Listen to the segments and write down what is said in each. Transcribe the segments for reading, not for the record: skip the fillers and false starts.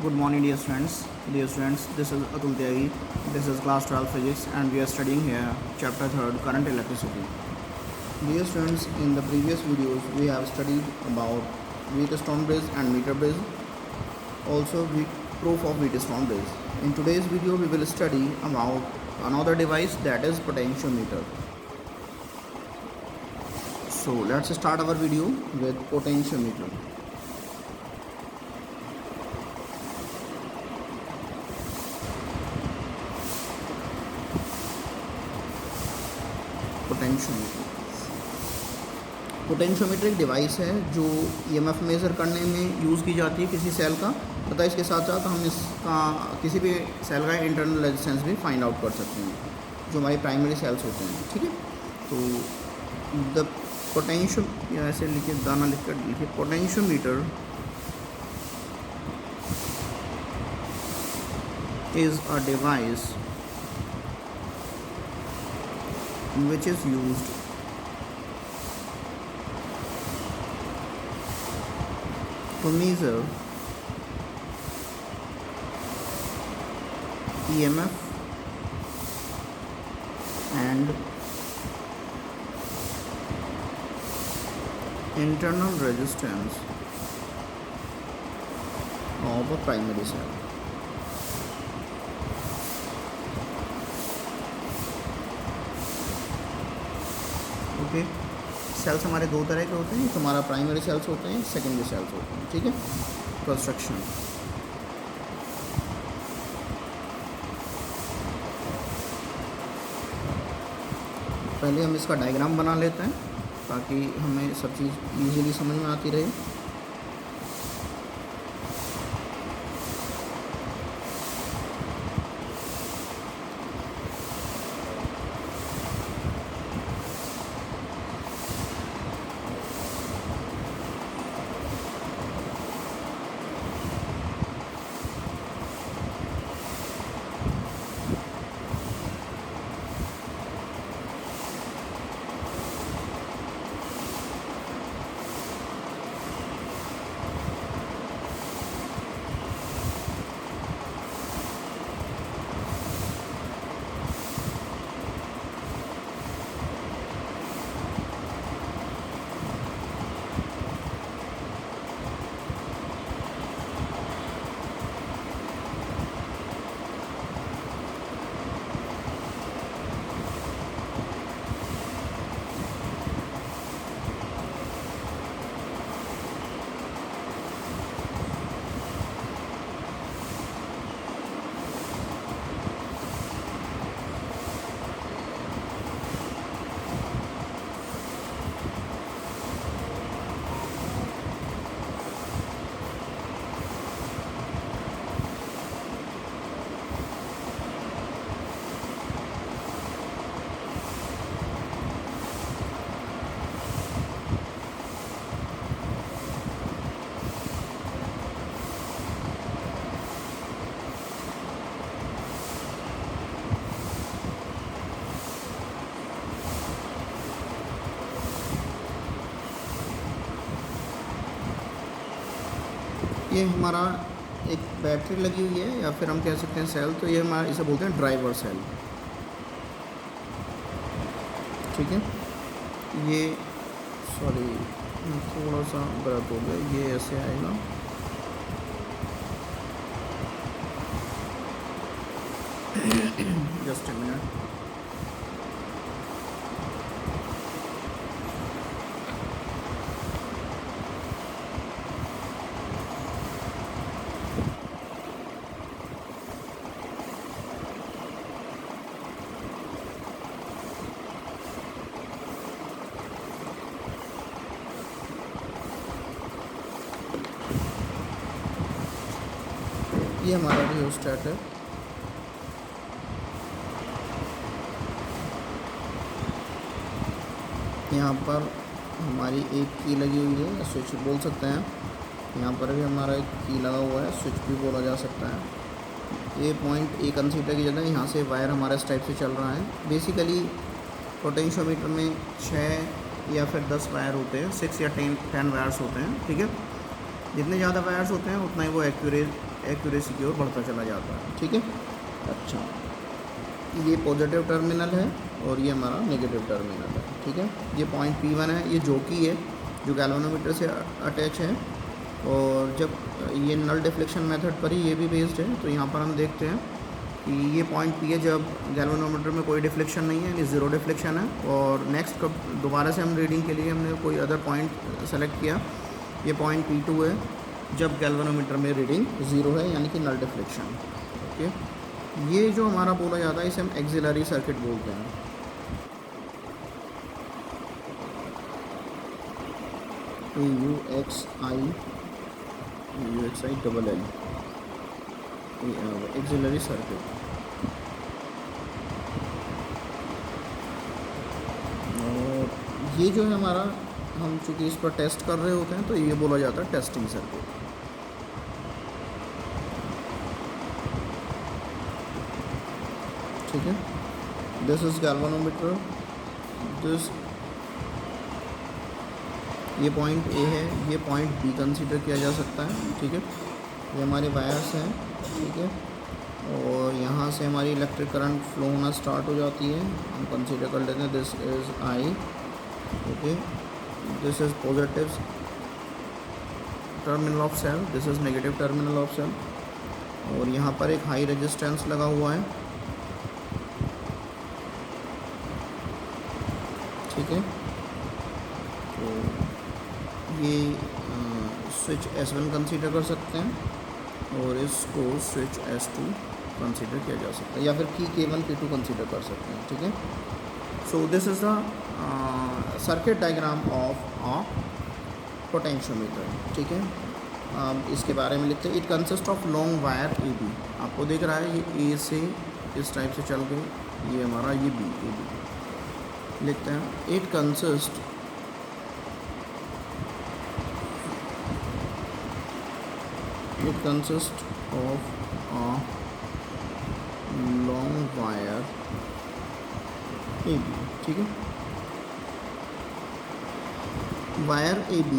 Good morning, dear students. Dear students, this is Atul Tyagi. This is class 12 physics, and we are studying here chapter 3rd, current electricity. Dear students, in the previous videos, we have studied about Wheatstone bridge and meter bridge. Also, proof of Wheatstone bridge. In today's video, we will study about another device, that is potentiometer. So let's start our video with potentiometer. Potentiometer एक device है जो EMF measure करने में use की जाती है किसी cell का, तथा इसके साथ साथ हम इसका किसी भी सेल का इंटरनल रेजिस्टेंस भी फाइंड आउट कर सकते हैं, जो हमारी प्राइमरी सेल्स होते हैं। ठीक है, तो द पोटेंशियो या ऐसे लिखे, दाना लिख कर लिखिए, potentiometer is a device which is used to measure EMF and internal resistance of a primary cell. Okay, cells हमारे दो तरह के होते हैं, एक हमारा प्राइमरी सेल्स होते हैं, सेकेंडरी सेल्स होते हैं। ठीक है, कंस्ट्रक्शन। पहले हम इसका डायग्राम बना लेते हैं ताकि हमें सब चीज़ इजीली समझ में आती रहे। ये हमारा एक बैटरी लगी हुई है, या फिर हम कह सकते हैं सेल, तो ये हमारा इसे बोलते हैं ड्राइवर सेल। ठीक है, ये सॉरी थोड़ा सा गलत हो गया, ये ऐसे आएगा, जस्ट ए मिनट। ये हमारा रियोस्टेट है। यहाँ पर हमारी एक की लगी हुई है, स्विच बोल सकते हैं। यहाँ पर भी हमारा एक की लगा हुआ है, स्विच भी बोला जा सकता है। ये पॉइंट एक कंसीडर की जगह यहाँ से वायर हमारा इस टाइप से चल रहा है। बेसिकली पोटेंशियोमीटर में 6 या फिर 10 वायर होते हैं, 6 या 10 वायर्स होते हैं। ठीक है, जितने ज़्यादा वायर्स होते हैं उतना ही वो एक्यूरेसी की ओर बढ़ता चला जाता है। ठीक है, अच्छा, ये पॉजिटिव टर्मिनल है और ये हमारा नेगेटिव टर्मिनल है। ठीक है, ये पॉइंट P1 है, ये जोकी है जो गैल्वेनोमीटर से अटैच है, और जब ये नल डिफ्लेक्शन मेथड पर ही ये भी बेस्ड है। तो यहाँ पर हम देखते हैं कि ये पॉइंट P है जब गैल्वेनोमीटर में कोई डिफ्लेक्शन नहीं है, ये ज़ीरो डिफ्लेक्शन है। और नेक्स्ट कब दोबारा से हम रीडिंग के लिए हमने कोई अदर पॉइंट सेलेक्ट किया, ये पॉइंट P2 है जब गैल्वेनोमीटर में रीडिंग ज़ीरो है, यानी कि नल डिफ्लेक्शन। ओके, ये जो हमारा बोला जाता है इसे हम एक्सिलरी सर्किट बोलते हैं। AUXI double L, axillary circuit. और ये जो है हमारा, हम चूँकि इस पर टेस्ट कर रहे होते हैं तो ये बोला जाता है टेस्टिंग सर्किट। ठीक है, दिस इज गैल्वेनोमीटर, दिस ये पॉइंट A है, ये पॉइंट B कंसीडर किया जा सकता है। ठीक है, ये हमारे वायर्स हैं। ठीक है, और यहाँ से हमारी इलेक्ट्रिक करंट फ्लो होना स्टार्ट हो जाती है, हम कंसीडर कर लेते हैं this is I। Okay, this is positive terminal of cell, this is negative terminal of cell, और यहाँ पर एक हाई रेजिस्टेंस लगा हुआ है। ठीक है, तो ये स्विच S1 कंसीडर कर सकते हैं और इसको स्विच S2 कंसीडर किया जा सकता है, या फिर की K1 K2 कंसीडर कर सकते हैं। ठीक है, so this is the circuit diagram of a potentiometer. ठीक है, इसके बारे में लिखते हैं, it consist of long wire AB। आपको दिख रहा है ये A से इस टाइप से चल के ये हमारा ये B, AB लिखते हैं। It consist of a long wire AB। ठीक है, wire AB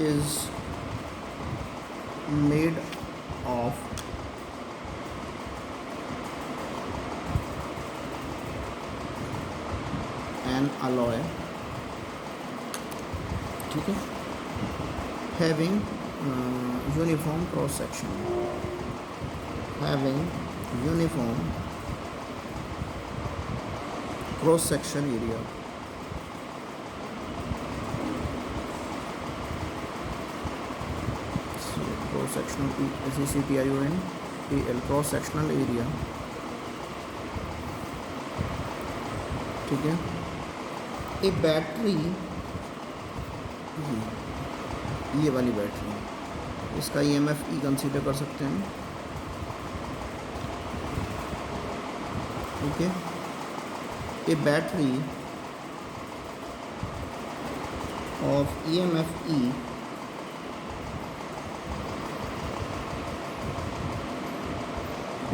is made of an alloy, ठीक है, having uniform cross section, cross section area। so cross sectional CCTION cross sectional area। ठीक है, एक बैटरी, ये वाली बैटरी, इसका EMF E कंसीडर कर सकते हैं। Okay, A battery of EMF E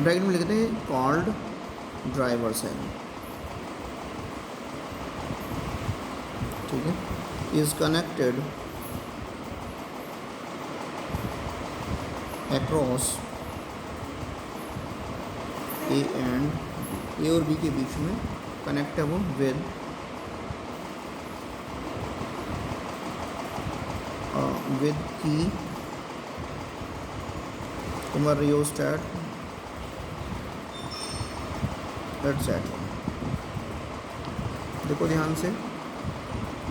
bracket में लिखते हैं कॉल्ड ड्राइवर सेल। ठीक है, is connected across A and A और B के बीच में कनेक्ट है वो विद की रियोस्टेट एटसेट्रा। देखो ध्यान से,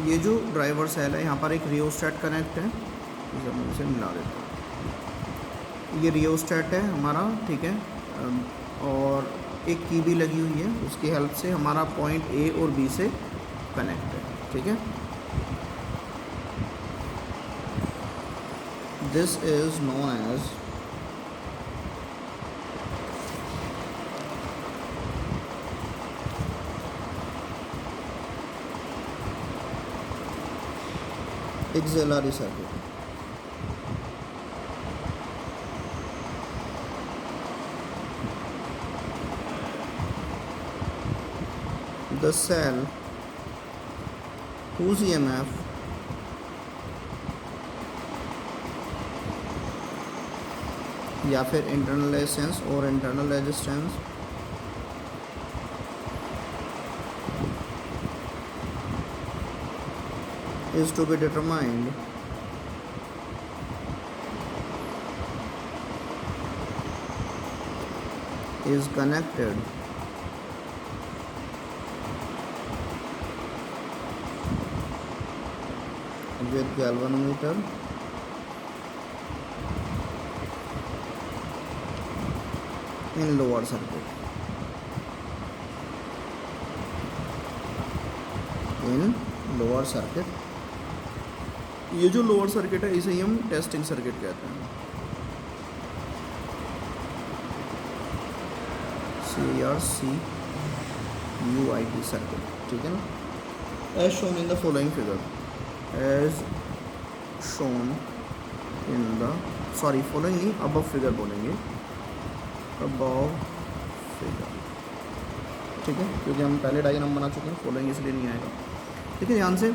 ये जो ड्राइवर सेल है यहाँ पर एक रियोस्टेट कनेक्ट है, इसे मिला देते हैं। ये रियोस्टेट है हमारा। ठीक है, और एक की भी लगी हुई है, उसकी हेल्प से हमारा पॉइंट A और B से कनेक्ट है। ठीक है, this is known as auxiliary circuit. The cell whose EMF या फिर इंटरनल रेजिस्टेंस और internal resistance is to be determined is connected with galvanometer in lower circuit. In lower circuit, ये जो लोअर सर्किट है इसे ही हम टेस्टिंग सर्किट कहते हैं, CRCUIT सर्किट, ठीक है ना. As shown in the following figure, as shown in the, sorry following नहीं, अबव फिगर बोलेंगे, अबव फिगर, ठीक है, क्योंकि हम पहले डायग्राम बना चुके हैं, फॉलोइंग इसलिए नहीं आएगा. ठीक है, ध्यान से.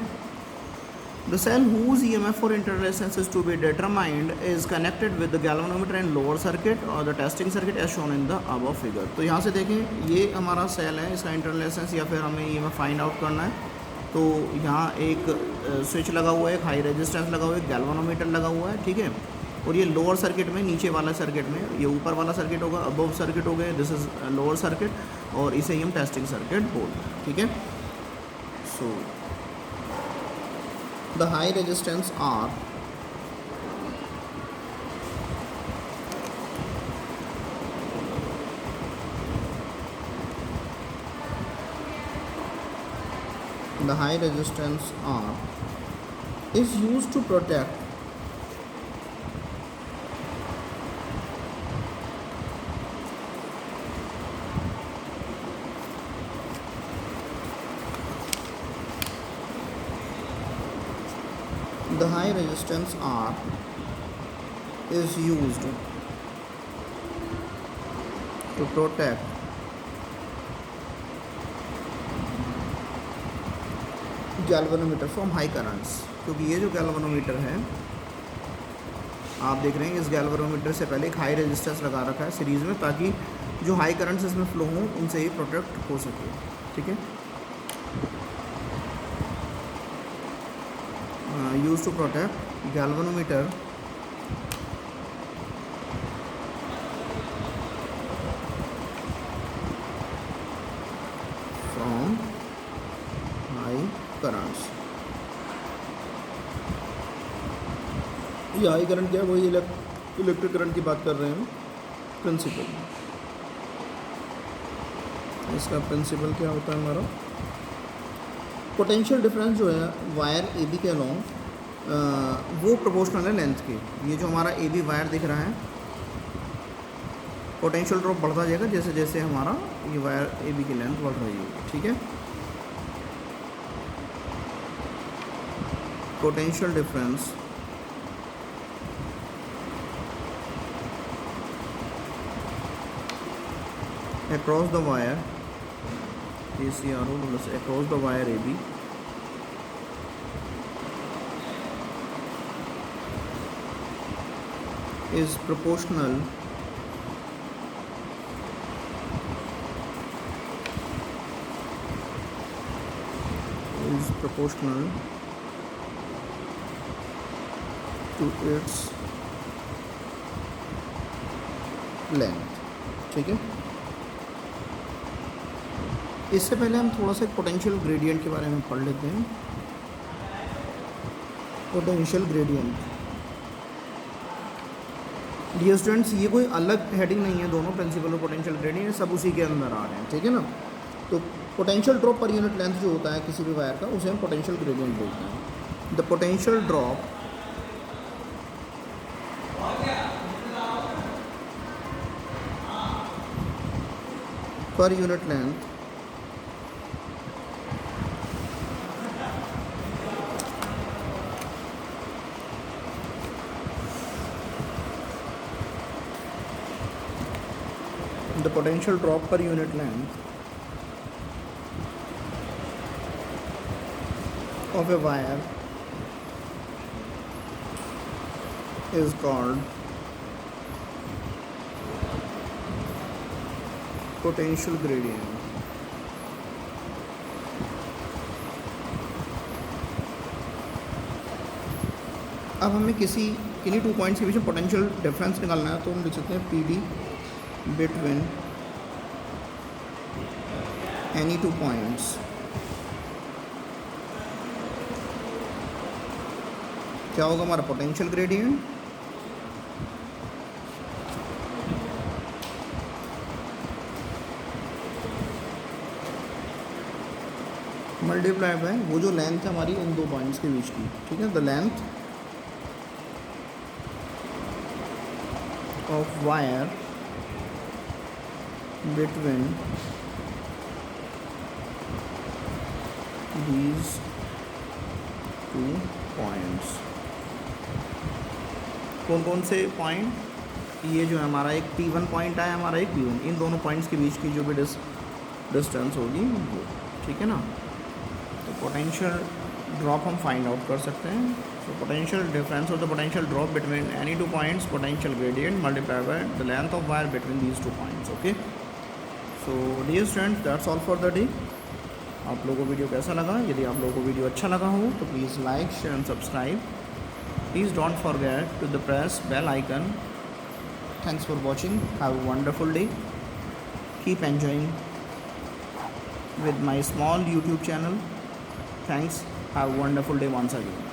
The cell whose EMF for internal resistance is to be determined is connected with the galvanometer in lower circuit or the testing circuit as shown in the above figure. तो यहाँ से देखें, ये हमारा सेल है, इसका इंटरनल रेजिस्टेंस या फिर हमें EMF फाइंड आउट करना है. तो यहाँ एक स्विच लगा हुआ है, एक हाई रेजिस्टेंस लगा हुआ है, एक गैल्वानोमीटर लगा हुआ है, ठीक है. और ये लोअर सर्किट में, नीचे वाला सर्किट में, ये ऊपर वाला सर्किट होगा, अबव सर्किट हो गए, दिस इज लोअर सर्किट, और इसे ही हम टेस्टिंग सर्किट बोलते हैं. ठीक है. सो the high resistance are is used to protect the high resistance R is used to protect galvanometer from high currents. क्योंकि ये जो गैल्वेनोमीटर है आप देख रहे हैं, इस गैल्वेनोमीटर से पहले एक हाई रेजिस्टेंस लगा रखा है सीरीज़ में, ताकि जो हाई करंट्स इसमें फ्लो हों उनसे ये प्रोटेक्ट हो सके. ठीक है. Used to protect galvanometer from high currents. ये हाई करंट क्या है, वही इलेक्ट्रिक करंट की बात कर रहे हैं प्रिंसिपल. इसका प्रिंसिपल क्या होता है हमारा, पोटेंशियल डिफरेंस जो है वायर ए बी के अलोंग वो प्रोपोर्शनल है लेंथ की. ये जो हमारा ए बी वायर दिख रहा है, पोटेंशियल ड्रॉप बढ़ता जाएगा जैसे जैसे हमारा ये वायर ए बी की लेंथ बढ़ रही होगी. ठीक है. Potential difference across the wire ACRO plus across the wire AB is proportional to its length. ठीक है. इससे पहले हम थोड़ा सा पोटेंशियल ग्रेडियंट के बारे में पढ़ लेते हैं. पोटेंशियल ग्रेडियंट, डियर स्टूडेंट्स, ये कोई अलग हेडिंग नहीं है, दोनों प्रिंसिपल और पोटेंशियल ग्रेडियंट सब उसी के अंदर आ रहे हैं. ठीक है ना. तो potential drop per unit length जो होता है किसी भी वायर का, उसे हम पोटेंशियल ग्रेडियंट बोलते हैं. The potential drop per unit length the potential drop per unit length of a wire is called potential gradient. अब हमें किन्हीं 2 पॉइंट्स के बीच में पोटेंशियल डिफरेंस निकालना है, तो हम लिख सकते हैं P D between any 2 points. क्या होगा हमारा पोटेंशियल ग्रेडियंट? मल्टीप्लाई बाय वो जो लेंथ है हमारी उन 2 पॉइंट्स के बीच की, ठीक है, the length of wire between these 2 points। कौन कौन से पॉइंट? ये जो है हमारा एक P1 पॉइंट है, हमारा एक P1, इन दोनों पॉइंट्स के बीच की जो भी डिस्टेंस होगी वो, ठीक है ना। तो पोटेंशियल ड्रॉप हम फाइंड आउट कर सकते हैं। So potential difference of the potential drop between any 2 points, potential gradient multiplied by the length of wire between these 2 points. Okay. So dear students, that's all for the day. आप लोगों को video कैसा लगा? यदि आप लोगों को video अच्छा लगा हो तो please like, share and subscribe. Please don't forget to press bell icon. Thanks for watching. Have a wonderful day. Keep enjoying with my small YouTube channel. Thanks. Have a wonderful day once again.